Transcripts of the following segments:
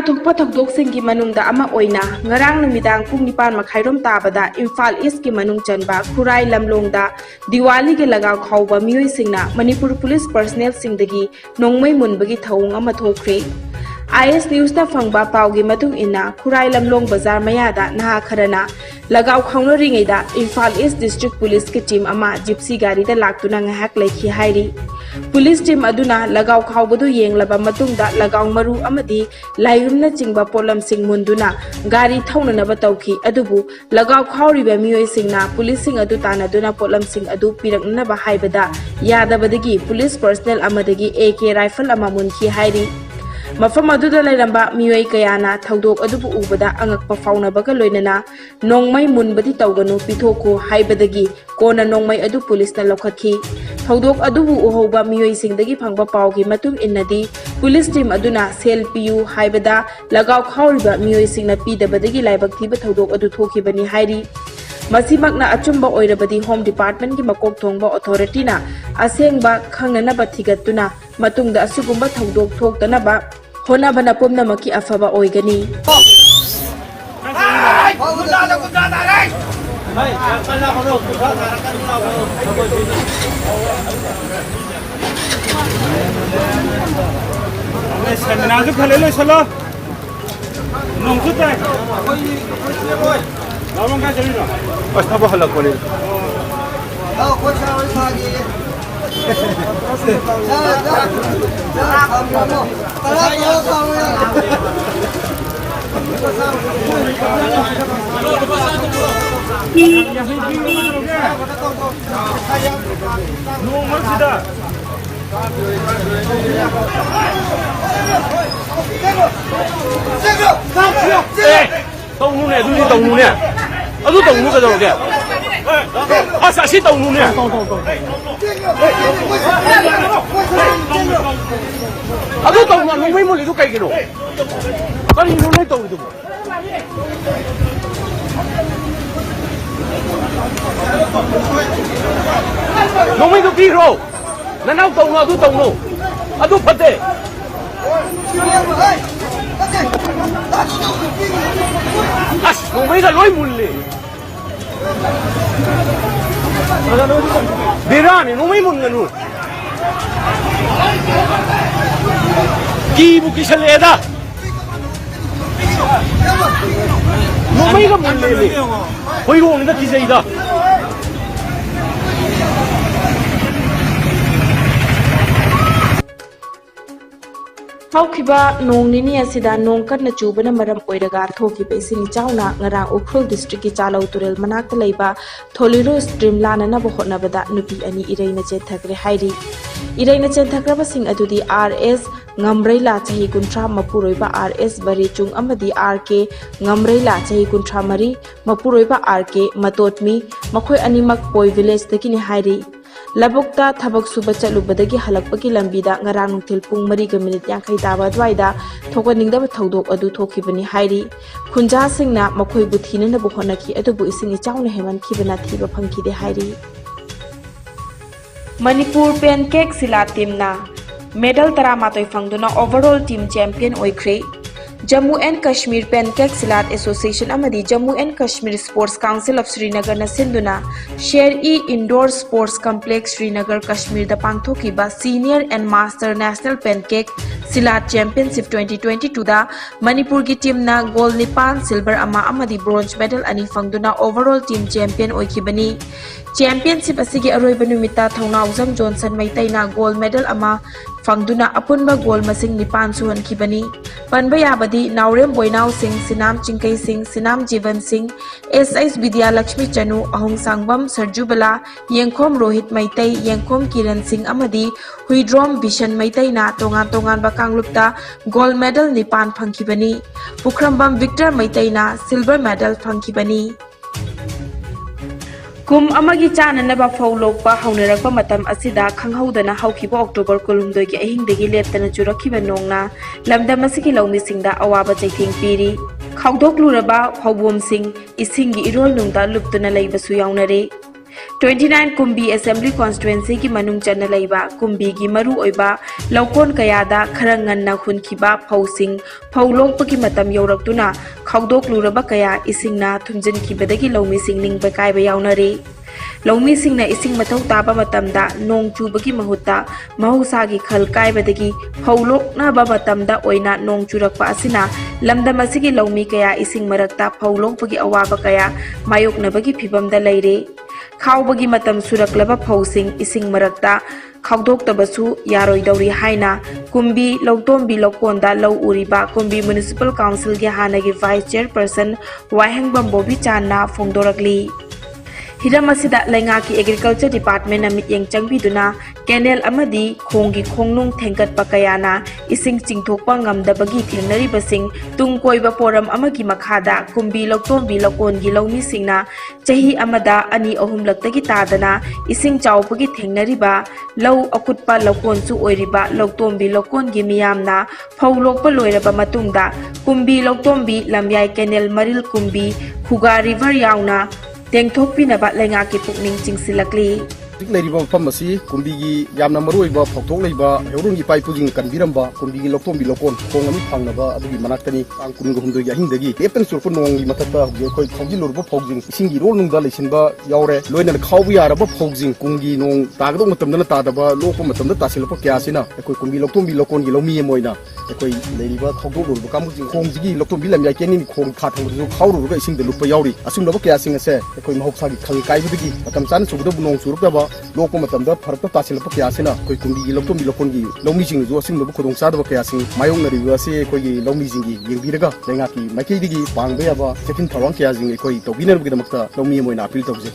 पाथोक्ꯄ थौदोकसिंगी मनुंगदा अमा ओइना ngarang numidang pung nipan makhairom tabada Imphal East ki manung chanba Khurai Lamlongda Diwali ge lagaw khawba miyoi singna Manipur Police personnel singdagi nongmai munbagi thawung ama thokre IS News ta fangba pawgi matung inna Khurai Lamlong bazar mayada naha kharana lagaw khawna ringaida Imphal East District Police ki team ama gypsy gari da laktuna ngahak laikhi hairi Police team aduna lagaw khawbadu yenglaba matungda lagaw maru amadi lairumna chingba polam sing munduna gari thaunanaba tawki adubu lagaw khawriba miyoi singna police sing adu tanaduna polam sing adu piraknaba haibada yadabadagi police personnel amadagi AK rifle ama munki hairi Mafam aduda lairamba miyoi kayana thaudok adubu ubada angakpa faunabaga loinana nongmai munbadi tawganu pithoko haibadagi kona nongmai adu police na lokhathi thaudok adubu uhoba miyoi singdagi phangba pawgi matung innadi police team aduna sel piu haibada lagaw khawriba miyoi singna pidabadagi laibak thiba thaudok adu thokibani hairi Masimakna achumba oirabadi Home Department ki makok thongba authority na asengba khangnanaba thigatuna matungda asugumba thaudok thoktanaba honabana pumnamaki afaba oigani Lawang ka dali na. Basta ba halak ko rin. Ko sa wala sagi. Tông luôn nè, tôi đi tông luôn nè. Tôi tông luôn cái đâu kìa. Sao xí tông luôn nè. Tôi tông là nó mấy môn thì tôi cày cái đồ. Có đi nó lấy tông thì tôi. Nó mấy tôi đi rồi. Nó nào tông là tôi tông luôn. Tôi phật đấy. Nó mấy cái lối mùn lì. Đi ra này nó mấy mùn ngân luôn. Kỳ bục kỳ xe lệ đó. Nó mấy cái mùn lì. Hồi gồm người ta kỳ dây đó. Haukiba nong nini asida nong kan na chubana maram oiraga thoki pe sing chauna ngara Ukhrul district ki chalau turel manak leiba Tholiro stream lana na bohona bada nupi ani ireina che thakre hairi ireina che thakra ba sing adudi RS ngamreila chahi kuntra mapuroiba RS bari chung amadi RK ngamreila chahi kuntra mari mapuroiba RK matotmi makhoi animak poi village takini hairi Labukta thabak suba chalubadagi halakpaki lambida ngarang nungthil pung 4 minute yankai taba dwaida thokaningdaba thaudok adu thokibani hairi khunja singna makhoi buthina na bohonaki adubu isingi chawna heman khibana thiba phangkide hairi Manipur Pancake Sila team na medal taramatoi fangduna overall team champion oikre Jammu and Kashmir Pancake Silat Association amadi Jammu and Kashmir Sports Council of Srinagar na sinduna Share-e Indoor Sports Complex Srinagar Kashmir da pangthokiba Senior and Master National Pancake Silat Championship 2022 da Manipur ki team na gold 9 silver ama amadi bronze medal ani fangduna overall team champion oikibani Championship asigi aroiba numita Thaunauzam Johnson Maitai na gold medal ama fangduna apunba gold masing 9 suhan kibani panba yabadi Naurem Boinau Singh Sinam Chingkai Singh Sinam Jivan Singh SIS Vidya Lakshmi Chanu Ahong Sangbam Sarjubala Yengkhom Rohit Maitai Yengkhom Kiran Singh amadi Huidrom Vision Maitai na tongan bakanglupta gold medal 9 phangkibani Pukhrambam Victor Maitai na silver medal phangkibani Kum amagi chananaba fawlokpa haunarakpa matam asida khanghaudana haukiba October 12 gi ahingdagi leptana churakhiba nongna lamdam asigi lawmi singda awaba chaithing piri khawdok luraba phawbom sing isingi irol nungda luptuna leibasu yaunare 29 Kumbi assembly constituency की मनुंग चन्ना लेबा कुंभी की मरु ओइबा लौकोन कयादा खरं ngन्ना हुनखिबा फौसिंग फौलोंप की मतम यौरक्तुना खौदोक लुरबा कया इसिंगना थुमजिनखिबदगी लौमिसिंग निंगबा कायबा यावनरे लौमिसिंगना इसिंग मथौ ताबा मतमदा नोंग चुबगी महुत्ता महौसागी खल कायबदगी फौलोकनाबा मतमदा ओइना नोंग चुरकपा असिना लमदम असिगी लौमी कया इसिंग मरक्ता फौलोंपगी अवाबा कया मायोकनबगी फिबमदा लेरे खाउबगी मतम सुरकलबा फौसिंग इसिंग मरक्ता खाउदोक्तबसु यारोइदौरी हाइना कुंभी लौतोंबी लौकोंदा लौ उरिबा कुंभी म्युनिसिपल काउंसिल के हानगी वाइस चेयरपर्सन वाहेंगबम बोबी चान्ना फोंदोरकली हिरम असिदा लैंगा की एग्रीकल्चर डिपार्टमेंट मित्येंग चंगबिदुना कैनेल अमदी खोंगी खोंगनुंग थेंगकटपा कयाना इसिंग चिंगथोकपा ngamdabagi थेंगनरिबसिंग तुंग कोइबा पोरम अमगी मखादा कुंभी लौतोंबी लौकोनगी लौमीसिंगना चही अमदा अनि अहुमलक्तगी तादना इसिंग चाउपगी थेंगनरिबा लौ अकुटपा लौकोनसु ओइरिबा लौतोंबी लौकोनगी मियामना फौलोकपा लोइरबा मतुंगदा कुंभी लौतोंबी लमयाई कैनेल मरिल कुंभी खुगा रिवर यावना तेंगथोकपिनबा लैंगा की पुकनिंग चिंगसिलकली मफम कुंभी यामना मरुइबा फौथोक लेबा हेरुंगी पाइ पुजिंग कनबिरंबा कुंभी लोकतोंबी लोकोन खोंग अमी फांगनबा अदुगी मनाक्तनी आंग कुनगो हुमदोगी अहिंदगी लेपन सुरपु नोंगी मथक्ता खoi खौजिलुरबा फौजिंग इसिंगी रोल नुंगदा लेसिनबा यावरे लोइना खाउबु यारबा फौजिंग कुंगी नोंग तागदो मतमदना तादबा लोकपा मतमदा तासिलपा क्यासिना खoi कुंभी लोकतोंबी लोकोनगी लौमी मोइना खoi लेरिबा खौदोलुरबा कामुजिंग खोंगजिगी लोकतोंबी लमयाइ केनि खोंग खाथंगदु खाउरुरगा इसिंग लुपा यावरी असुंगदबा क्यासिंग असे खoi महौसागी खंग काइबदगी मतम चान सुगदबु नोंग सुरकदबा लोको मतमदा फरक तासिलपा क्यासिना खoi कुंभी लोकतोंबी लोकोनगी लौमीजिंग जो असिंगदबु खुदोंग चादबा क्यासिंग मायोंगनरिबा असे खoi लौमीजिंगी येंबिरगा लेंगा की माइकेदिगी पांगबे याबा चेकिन थरवांग क्याजिंग खoi तौबिनरबगिदमक्ता लौमी मोइना अपील तौजे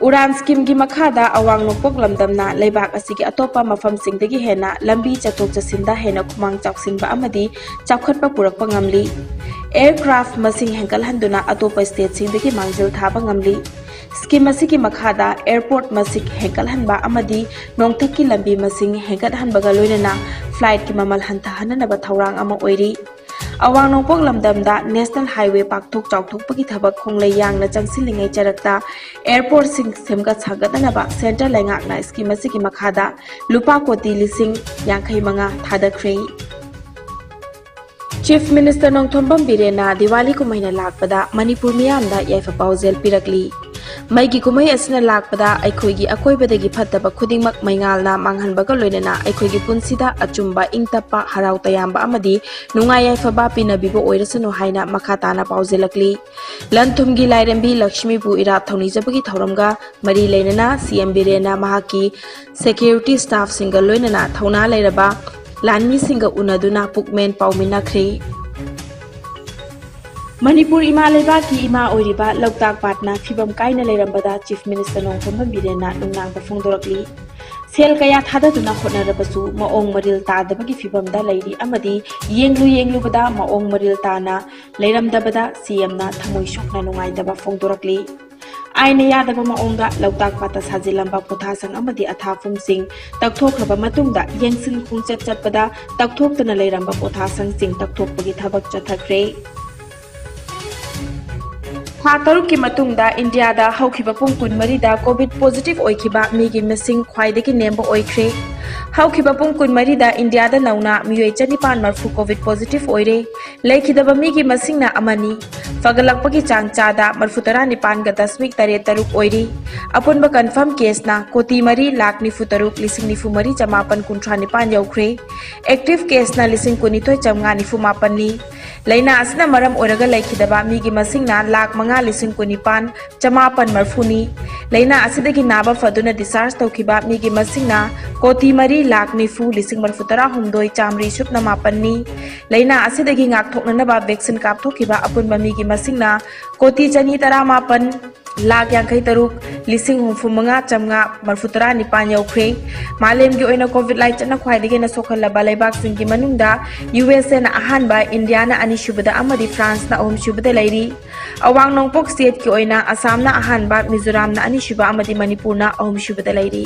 उड़ान स्कीम की मखादा अवांग नोपक लमदमना लेबाक असिगी अतोपा मफमसिंगदगी हेना लंबी चथोक चसिंदा हेना खुमांग चाउसिनबा अमदी चाउखटपा पुरकपा ngamli एयरक्राफ्ट मसिंग हेंकलहंदुना अतोपा स्टेट सिंगदगी मांगजिल थाबा ngamli स्कीम असिगी मखादा एयरपोर्ट मसिक हेंकलहनबा अमदी नोंगथकी लंबी मसिंग हेंकलहनबगा लोइनना फ्लाइट की ममल हंथाहननबा थौरांग अमा ओइरी अवांग नोंपोक लमदमदा नेशनल हाईवे पाकथोक चाउथोकपगी थबक खोंगलै यांगना चंगसिलिंगै चरकता एयरपोर्ट सिंग सेमगा सागदनबा सेंट्रल लैंगाकना स्कीम असिगी मखादा लुपा कोटी लिसिंग यांखै मंगा थादख्रे चीफ मिनिस्टर नोंथोंबम बिरेना दिवाली कुमैना लाकपदा मणिपुर मियामदा याइफा पाउजेल पिरकली मैगी कुमै असना लाकपदा अखोइगी अकोइबदगी फत्तबा खुदिंगमक मैंगालना मांगहनबगा लोइनना अखोइगी पुंसिदा अचुंबा इंगतप्पा हराउ तयाम्बा अमदी नुंगाई याइफबा पिनबिबो ओइरसनु हाइना मखाताना पाउजेलकली लनथुमगी लाइरेंबी लक्ष्मीबु इराप थौनिजबगी थौरमगा मरी लेनना सीएम बिरेना महाकी सिक्योरिटी स्टाफ सिंगल लोइनना थौना लेरबा लानमी सिंग उनदुना पुकमेन पाउमिनाख्रे मणिपुर इमा लेबा की इमा ओइरिबा लौताक Patna फिबम काइना लेरंबदा chief minister Nongthombam बिरेना नुंगनांग फोंदोरकली cell कया थाददुना होनरबसु मओंग मरिल तादबगी फिबमदा लैरी अमदी येंगलुबदा मओंग मरिल ताना लेरमदबदा सीएमना थमोइ सोकना नुंगाइदबा फोंदोरकली आइना यादबा मओंगा लौताक पाता साजिलंबा पोथासंग अमदी अथाफुमसिंग तकथोखरबा मतुंगदा येंगसिन खुंचत चतपदा तकथोक्तना लेरंबा पोथासंग सिंग तकथोकपगी थबक चथख्रे था तरुक की मतुंगदा इंडियादा हौखिबा पुंग कुनमरीदा कोविड पॉजिटिव ओइखिबा मीगी मिसिंग ख्वाइदगी नेम्बा ओइख्रे हौखिबा पुंग कुनमरीदा इंडियादा नौना मियोय चनिपान मरफु कोविड पॉजिटिव ओइरे लेखिदबा मीगी मसिंगना अमनी फगलकपगी चांग चादा मरफु 39.3 ओइरी अपुनबा कंफर्म केसना कोटी मरी लाख निफु तरुक लिसिंग निफु मरी चमापन कुंट्रा निपान यौख्रे एक्टिव केसना लिसिंग कुनिथोय चमगा निफु मापननी लैना असना मरम ओरगा लेखिदबा मीगी मसिंगना लाख मंगा लिसिंग कुनिपान चमापन मरफुनी लैना असिदगी नाबा फदुना डिस्चार्ज तौखिबा मीगी मसिंगना कोटी मरी लाख निफु लिसिंग मरफु 13 चामरी सुपना मापननी लैना असिदगी ngaktoknanaba वैक्सीन कापथोखिबा अपुनबा मीगी मसिंगना कोटी चनी 18 लाख यांखै तरुक लिसिंग हुमफु मंगा चमगा मरफु 19 यौख्रे मालेमगी ओइना कोविड लाइचना ख्वाइदगी न सोखलबा लेबाक सिंगी मनुंगदा यूएसए ना अहानबा इंडिया ना अनिशुबदा अमदी फ्रांस ना अहुमशुबदा लैरी अवांग नोंगपोक स्टेट की ओइना असम ना अहानबा मिजोरम ना अनिशुबा अमदी मणिपुर ना अहुमशुबदा लैरी।